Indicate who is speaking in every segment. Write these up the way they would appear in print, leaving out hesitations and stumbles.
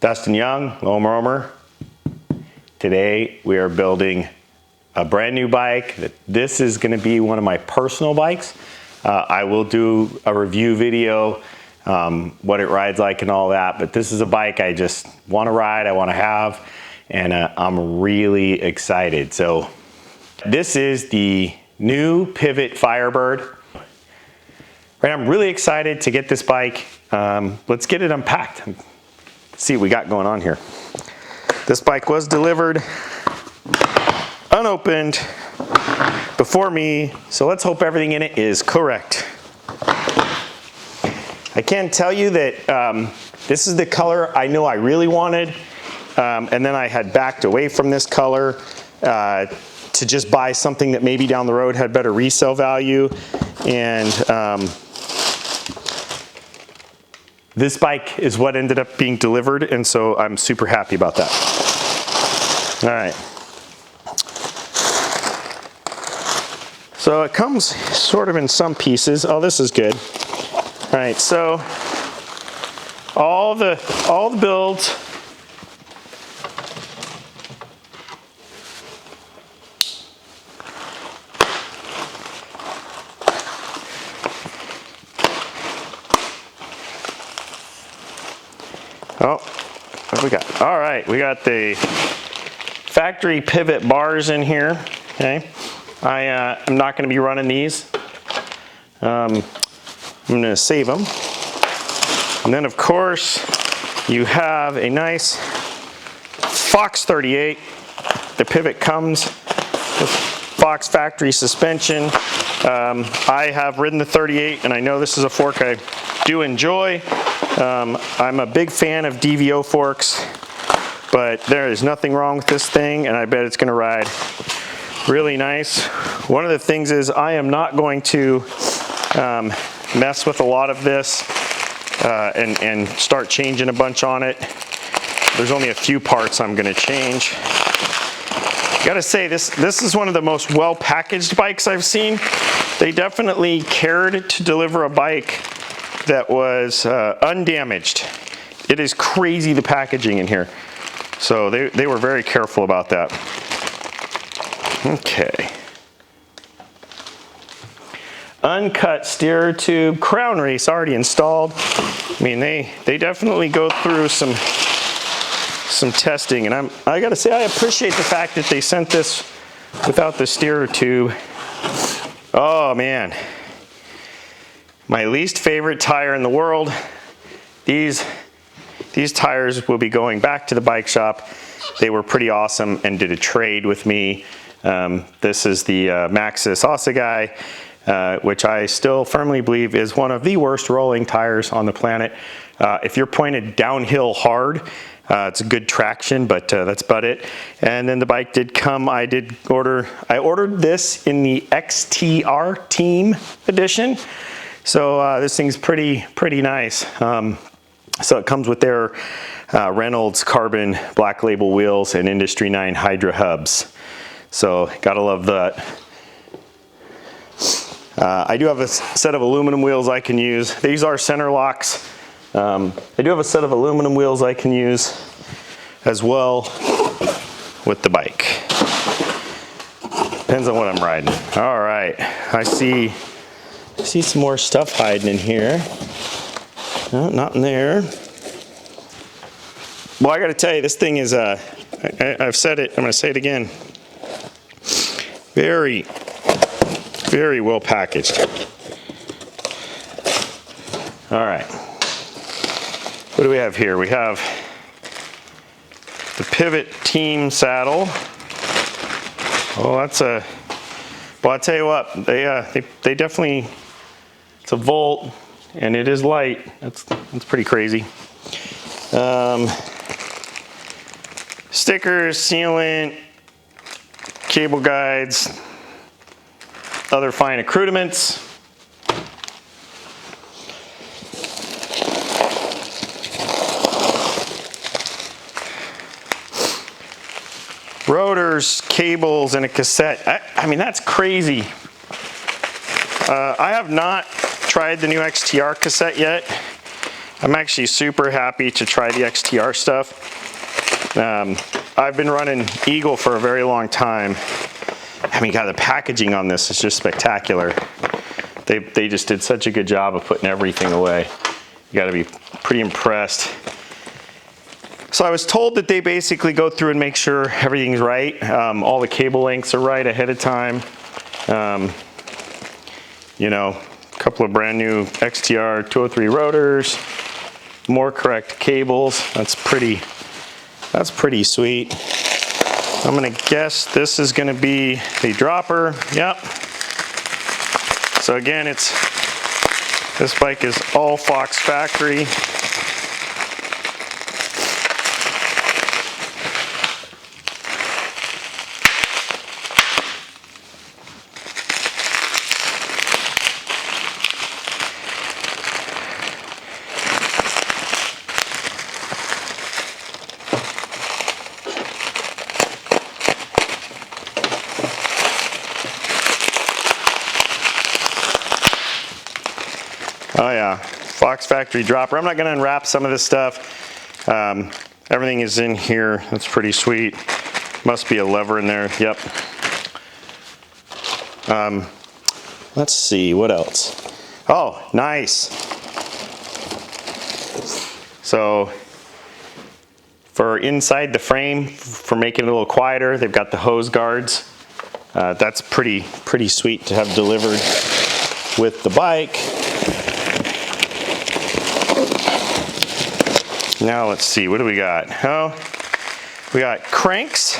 Speaker 1: Dustin Young, Lone Roamer. Today we are building a brand new bike. This is going to be one of my personal bikes. I will do a review video, what it rides like and all that, but this is a bike I just want to ride, I want to have, and I'm really excited. So this is the new Pivot Firebird. Right, I'm really excited to get this bike. Let's get it unpacked and see what we got going on here. This bike was delivered unopened before me, so let's hope everything in it is correct. I can tell you that this is the color I know I really wanted, and then I had backed away from this color to just buy something that maybe down the road had better resale value. And this bike is what ended up being delivered, and so I'm super happy about that. All right. So it comes sort of in some pieces. Oh, this is good. All right, so all the builds. Oh, what we got? All right, we got the factory pivot bars in here. Okay, I'm not going to be running these. I'm going to save them. And then, of course, you have a nice Fox 38. The pivot comes with Fox factory suspension. I have ridden the 38, and I know this is a fork I do enjoy. I'm a big fan of DVO forks, but there is nothing wrong with this thing, and I bet it's going to ride really nice. One of the things is I am not going to mess with a lot of this and start changing a bunch on it. There's only a few parts I'm going to change. Gotta say, this is one of the most well packaged bikes I've seen. They definitely cared to deliver a bike that was undamaged. It is crazy, the packaging in here. So they were very careful about that. Okay. Uncut steer tube, crown race already installed. I mean, they definitely go through some testing, and I gotta say I appreciate the fact that they sent this without the steer tube. Oh man, my least favorite tire in the world. These tires will be going back to the bike shop. They were pretty awesome and did a trade with me. This is the Maxxis Assegai, which I still firmly believe is one of the worst rolling tires on the planet. If you're pointed downhill hard, it's a good traction, but that's about it. And then the bike did come. I ordered this in the XTR Team Edition. So this thing's pretty nice. So it comes with their Reynolds carbon black label wheels and Industry 9 Hydra hubs. So gotta love that. I do have a set of aluminum wheels I can use. These are center locks. I do have a set of aluminum wheels I can use as well with the bike. Depends on what I'm riding. All right, I see some more stuff hiding in here. No, not in there. Well, I gotta tell you, this thing is, I've said it, I'm gonna say it again. Very, very well packaged. All right. What do we have here? We have the Pivot Team saddle. Oh, that's a, well, I'll tell you what, they definitely, it's a Volt, and it is light. That's pretty crazy. Stickers, sealant, cable guides, other fine accoutrements. Rotors, cables, and a cassette. I mean, that's crazy. I have not tried the new XTR cassette yet. I'm actually super happy to try the XTR stuff. I've been running Eagle for a very long time. I mean, God, the packaging on this is just spectacular. They just did such a good job of putting everything away. You gotta be pretty impressed. So I was told that they basically go through and make sure everything's right. All the cable lengths are right ahead of time. You know, a couple of brand new XTR 203 rotors, more correct cables. That's pretty sweet. I'm gonna guess this is gonna be the dropper. Yep. So again, this bike is all Fox factory. Oh yeah, Fox factory dropper. I'm not gonna unwrap some of this stuff. Everything is in here. That's pretty sweet. Must be a lever in there. Yep. Let's see, what else? Oh, nice. So for inside the frame, for making it a little quieter, they've got the hose guards. That's pretty sweet to have delivered with the bike. Now let's see, what do we got? Oh, we got cranks.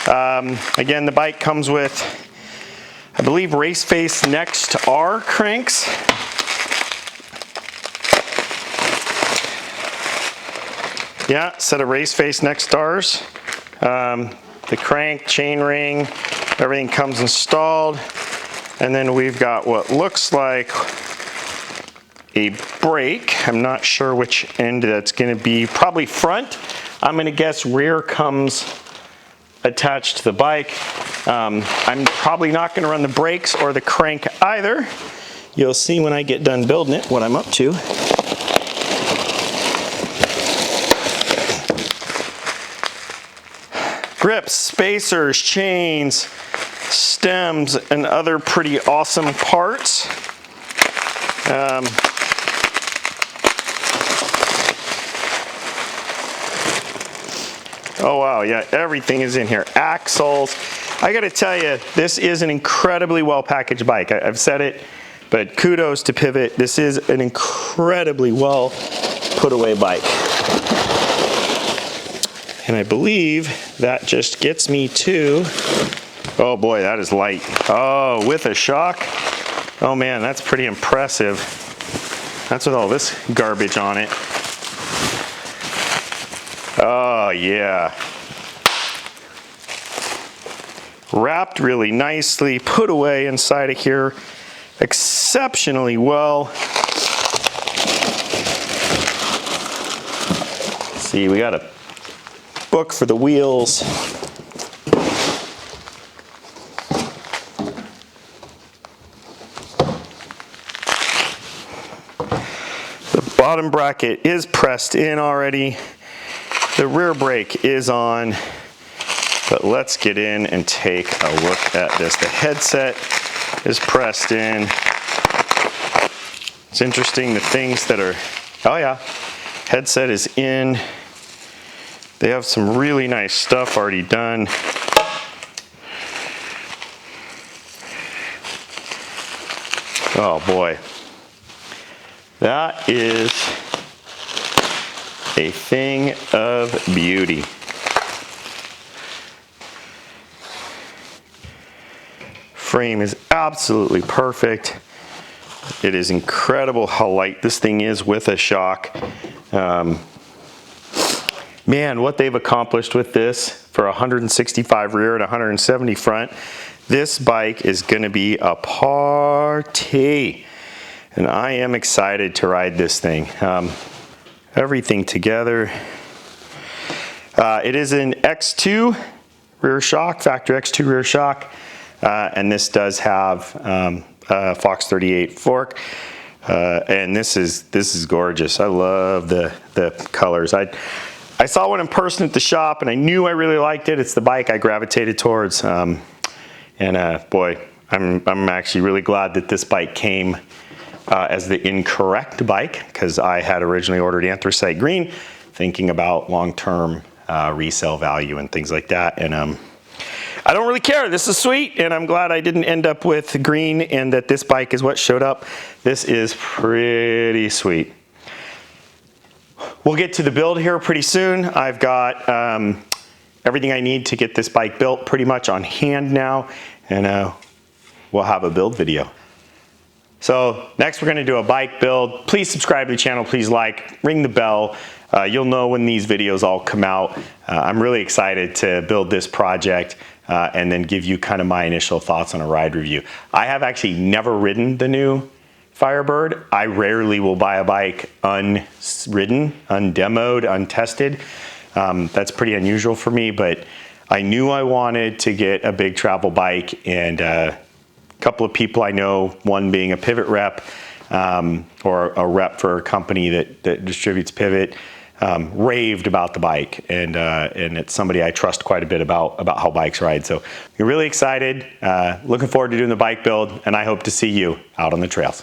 Speaker 1: Again, the bike comes with, I believe, Race Face Next R cranks. Yeah, set of Race Face Next R's. The crank, chain ring, everything comes installed. And then we've got what looks like a brake. I'm not sure which end that's going to be. Probably front. I'm going to guess rear comes attached to the bike. I'm probably not going to run the brakes or the crank either. You'll see when I get done building it what I'm up to. Grips, spacers, chains, stems, and other pretty awesome parts. Oh wow, yeah, everything is in here. Axles. I gotta tell you, this is an incredibly well packaged bike. I've said it, but kudos to Pivot. This is an incredibly well put away bike. And I believe that just gets me to, oh boy, that is light. Oh, with a shock. Oh man, that's pretty impressive. That's with all this garbage on it. Oh yeah. Wrapped really nicely, put away inside of here exceptionally well. Let's see, we got a book for the wheels. The bottom bracket is pressed in already. The rear brake is on, but let's get in and take a look at this. The headset is pressed in. It's interesting, the things that are, oh yeah, headset is in. They have some really nice stuff already done. Oh boy, that is a thing of beauty. Frame is absolutely perfect. It is incredible how light this thing is with a shock. Man, what they've accomplished with this for 165 rear and 170 front, this bike is gonna be a party. And I am excited to ride this thing. Everything together. It is an X2 rear shock, factory X2 rear shock, and this does have a Fox 38 fork. And this is gorgeous. I love the colors. I saw one in person at the shop and I knew I really liked it. It's the bike I gravitated towards. Boy, I'm actually really glad that this bike came as the incorrect bike, because I had originally ordered anthracite green, thinking about long-term resale value and things like that. And I don't really care. This is sweet, and I'm glad I didn't end up with green and that this bike is what showed up. This is pretty sweet. We'll get to the build here pretty soon. I've got everything I need to get this bike built pretty much on hand now, and we'll have a build video. So next we're going to do a bike build. Please subscribe to the channel, please like, ring the bell. You'll know when these videos all come out. I'm really excited to build this project and then give you kind of my initial thoughts on a ride review. I have actually never ridden the new Firebird. I rarely will buy a bike unridden, undemoed, untested. That's pretty unusual for me, but I knew I wanted to get a big travel bike, and a couple of people I know, one being a Pivot rep, or a rep for a company that distributes Pivot, raved about the bike, and it's somebody I trust quite a bit about how bikes ride. So we're really excited, looking forward to doing the bike build, and I hope to see you out on the trails.